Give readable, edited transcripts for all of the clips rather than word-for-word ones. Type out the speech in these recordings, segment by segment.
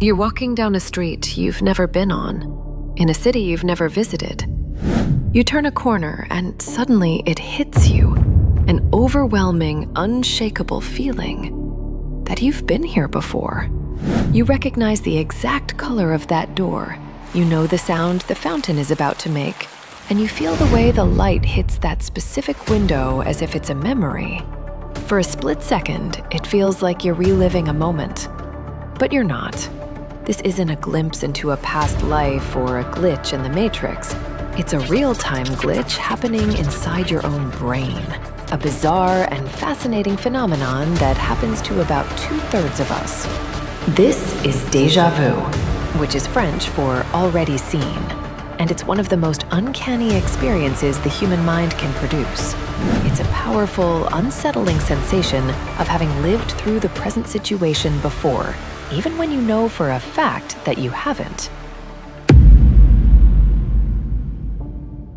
You're walking down a street you've never been on, in a city you've never visited. You turn a corner and suddenly it hits you, an overwhelming, unshakable feeling that you've been here before. You recognize the exact color of that door. You know the sound the fountain is about to make, and you feel the way the light hits that specific window as if it's a memory. For a split second, it feels like you're reliving a moment. But you're not. This isn't a glimpse into a past life or a glitch in the Matrix. It's a real-time glitch happening inside your own brain. A bizarre and fascinating phenomenon that happens to about 2/3 of us. This is déjà vu, which is French for already seen. And it's one of the most uncanny experiences the human mind can produce. It's a powerful, unsettling sensation of having lived through the present situation before, even when you know for a fact that you haven't.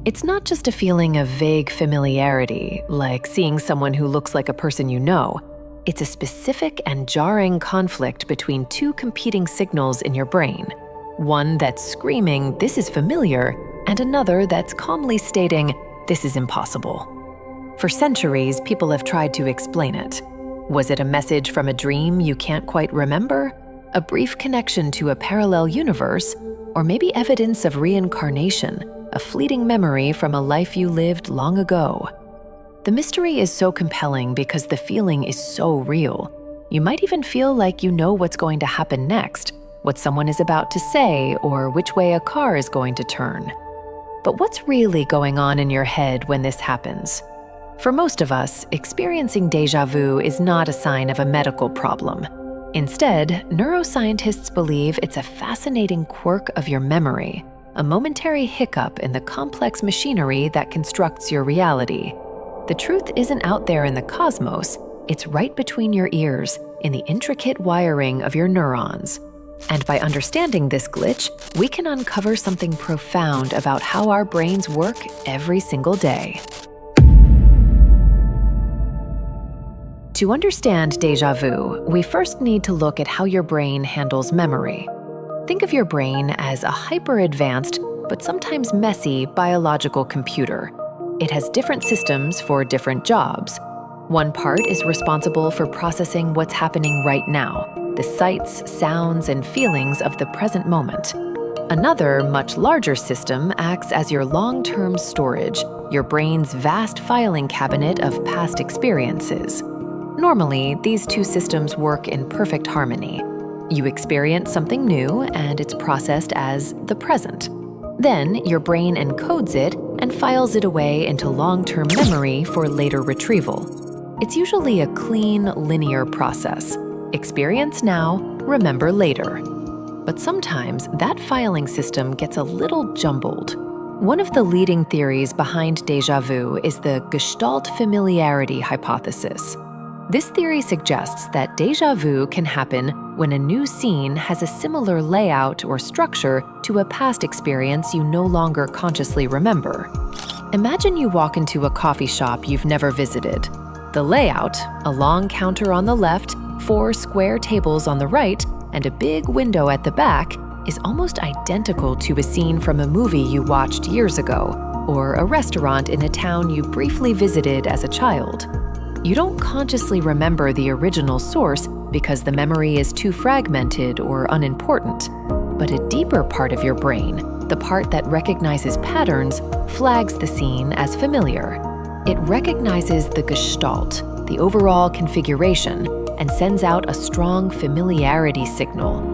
It's not just a feeling of vague familiarity, like seeing someone who looks like a person you know. It's a specific and jarring conflict between two competing signals in your brain. One that's screaming, "This is familiar," and another that's calmly stating, "This is impossible." For centuries, people have tried to explain it. Was it a message from a dream you can't quite remember? A brief connection to a parallel universe? Or maybe evidence of reincarnation, a fleeting memory from a life you lived long ago? The mystery is so compelling because the feeling is so real. You might even feel like you know what's going to happen next, what someone is about to say, or which way a car is going to turn. But what's really going on in your head when this happens? For most of us, experiencing déjà vu is not a sign of a medical problem. Instead, neuroscientists believe it's a fascinating quirk of your memory, a momentary hiccup in the complex machinery that constructs your reality. The truth isn't out there in the cosmos, it's right between your ears, in the intricate wiring of your neurons. And by understanding this glitch, we can uncover something profound about how our brains work every single day. To understand déjà vu, we first need to look at how your brain handles memory. Think of your brain as a hyper-advanced, but sometimes messy, biological computer. It has different systems for different jobs. One part is responsible for processing what's happening right now, the sights, sounds, and feelings of the present moment. Another, much larger system acts as your long-term storage, your brain's vast filing cabinet of past experiences. Normally, these two systems work in perfect harmony. You experience something new, and it's processed as the present. Then, your brain encodes it and files it away into long-term memory for later retrieval. It's usually a clean, linear process. Experience now, remember later. But sometimes that filing system gets a little jumbled. One of the leading theories behind déjà vu is the Gestalt familiarity hypothesis. This theory suggests that déjà vu can happen when a new scene has a similar layout or structure to a past experience you no longer consciously remember. Imagine you walk into a coffee shop you've never visited. The layout, a long counter on the left, 4 square tables on the right, and a big window at the back, is almost identical to a scene from a movie you watched years ago, or a restaurant in a town you briefly visited as a child. You don't consciously remember the original source because the memory is too fragmented or unimportant. But a deeper part of your brain, the part that recognizes patterns, flags the scene as familiar. It recognizes the gestalt, the overall configuration, and sends out a strong familiarity signal.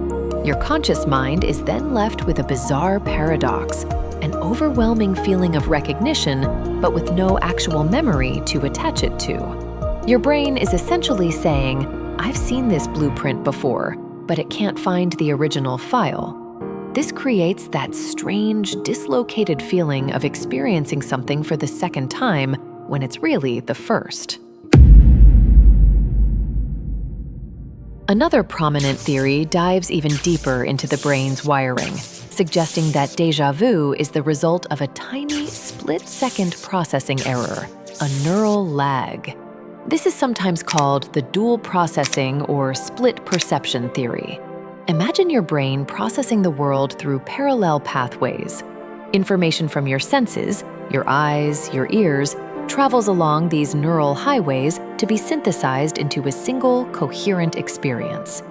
Your conscious mind is then left with a bizarre paradox, an overwhelming feeling of recognition, but with no actual memory to attach it to. Your brain is essentially saying, "I've seen this blueprint before," but it can't find the original file. This creates that strange, dislocated feeling of experiencing something for the second time when it's really the first. Another prominent theory dives even deeper into the brain's wiring, suggesting that déjà vu is the result of a tiny, split-second processing error, a neural lag. This is sometimes called the dual processing or split perception theory. Imagine your brain processing the world through parallel pathways. Information from your senses, your eyes, your ears, travels along these neural highways to be synthesized into a single, coherent experience.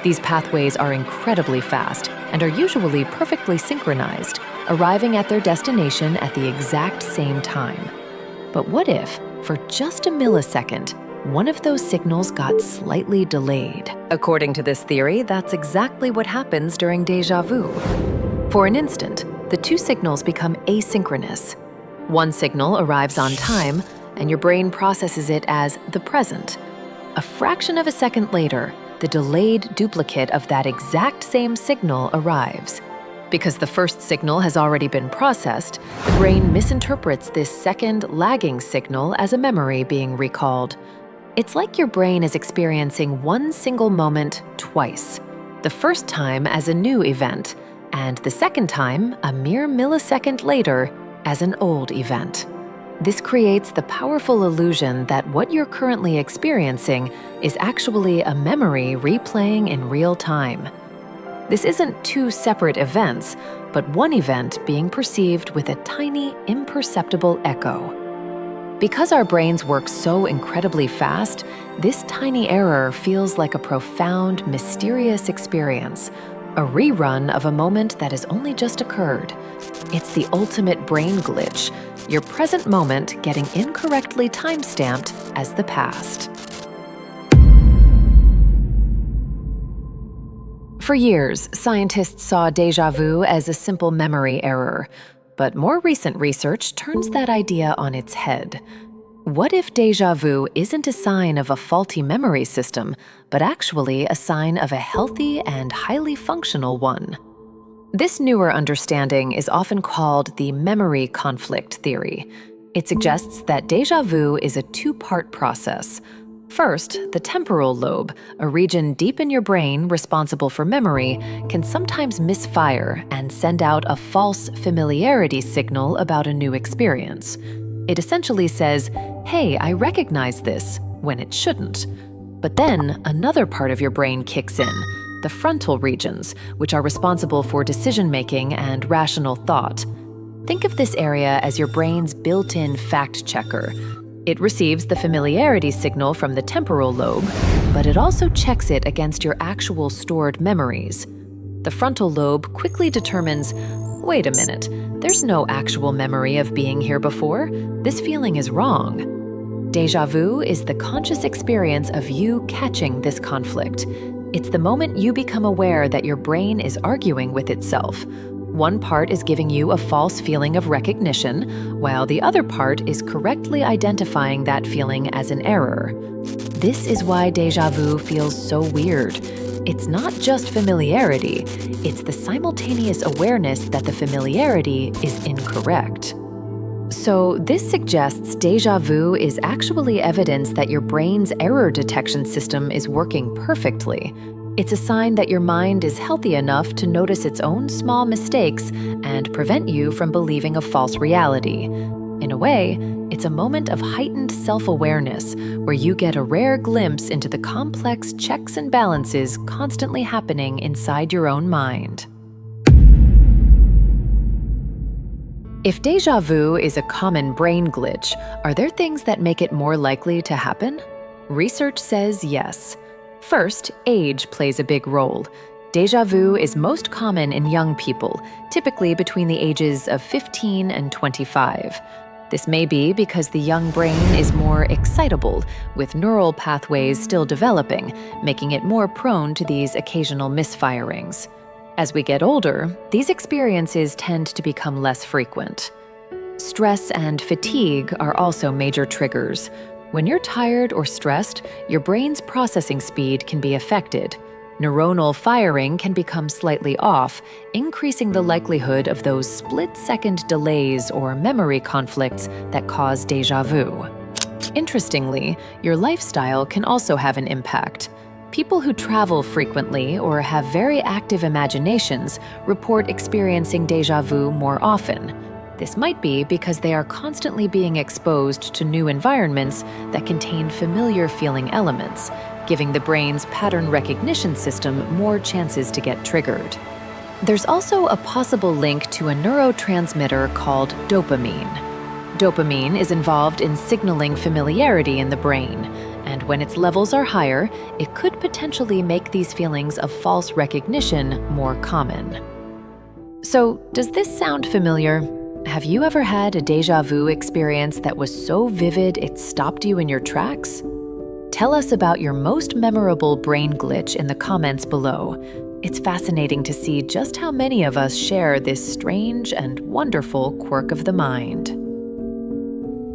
These pathways are incredibly fast and are usually perfectly synchronized, arriving at their destination at the exact same time. But what if, for just a millisecond, one of those signals got slightly delayed? According to this theory, that's exactly what happens during déjà vu. For an instant, the two signals become asynchronous. One signal arrives on time, and your brain processes it as the present. A fraction of a second later, the delayed duplicate of that exact same signal arrives. Because the first signal has already been processed, the brain misinterprets this second, lagging signal as a memory being recalled. It's like your brain is experiencing one single moment twice. The first time as a new event, and the second time, a mere millisecond later, as an old event. This creates the powerful illusion that what you're currently experiencing is actually a memory replaying in real time. This isn't two separate events, but one event being perceived with a tiny, imperceptible echo. Because our brains work so incredibly fast, this tiny error feels like a profound, mysterious experience, a rerun of a moment that has only just occurred. It's the ultimate brain glitch, your present moment getting incorrectly time-stamped as the past. For years, scientists saw déjà vu as a simple memory error, but more recent research turns that idea on its head. What if déjà vu isn't a sign of a faulty memory system, but actually a sign of a healthy and highly functional one? This newer understanding is often called the memory conflict theory. It suggests that déjà vu is a two-part process. First, the temporal lobe, a region deep in your brain responsible for memory, can sometimes misfire and send out a false familiarity signal about a new experience. It essentially says, "Hey, I recognize this," when it shouldn't. But then another part of your brain kicks in, the frontal regions, which are responsible for decision-making and rational thought. Think of this area as your brain's built-in fact-checker. It receives the familiarity signal from the temporal lobe, but it also checks it against your actual stored memories. The frontal lobe quickly determines, wait a minute, there's no actual memory of being here before. This feeling is wrong. Déjà vu is the conscious experience of you catching this conflict. It's the moment you become aware that your brain is arguing with itself. One part is giving you a false feeling of recognition, while the other part is correctly identifying that feeling as an error. This is why déjà vu feels so weird. It's not just familiarity, it's the simultaneous awareness that the familiarity is incorrect. So this suggests déjà vu is actually evidence that your brain's error detection system is working perfectly. It's a sign that your mind is healthy enough to notice its own small mistakes and prevent you from believing a false reality. In a way, it's a moment of heightened self-awareness where you get a rare glimpse into the complex checks and balances constantly happening inside your own mind. If déjà vu is a common brain glitch, are there things that make it more likely to happen? Research says yes. First, age plays a big role. Déjà vu is most common in young people, typically between the ages of 15 and 25. This may be because the young brain is more excitable, with neural pathways still developing, making it more prone to these occasional misfirings. As we get older, these experiences tend to become less frequent. Stress and fatigue are also major triggers. When you're tired or stressed, your brain's processing speed can be affected. Neuronal firing can become slightly off, increasing the likelihood of those split-second delays or memory conflicts that cause déjà vu. Interestingly, your lifestyle can also have an impact. People who travel frequently or have very active imaginations report experiencing déjà vu more often. This might be because they are constantly being exposed to new environments that contain familiar feeling elements, giving the brain's pattern recognition system more chances to get triggered. There's also a possible link to a neurotransmitter called dopamine. Dopamine is involved in signaling familiarity in the brain, and when its levels are higher, it could potentially make these feelings of false recognition more common. So, does this sound familiar? Have you ever had a déjà vu experience that was so vivid it stopped you in your tracks? Tell us about your most memorable brain glitch in the comments below. It's fascinating to see just how many of us share this strange and wonderful quirk of the mind.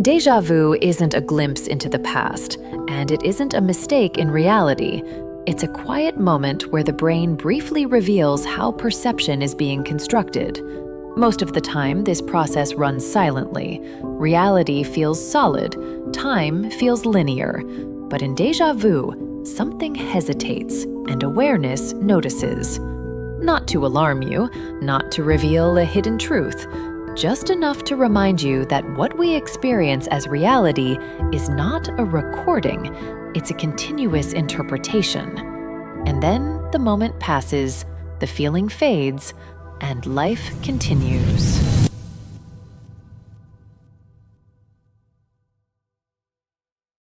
Déjà vu isn't a glimpse into the past, and it isn't a mistake in reality. It's a quiet moment where the brain briefly reveals how perception is being constructed. Most of the time, this process runs silently. Reality feels solid, time feels linear. But in déjà vu, something hesitates, and awareness notices. Not to alarm you, not to reveal a hidden truth, just enough to remind you that what we experience as reality is not a recording, it's a continuous interpretation. And then the moment passes, the feeling fades, and life continues.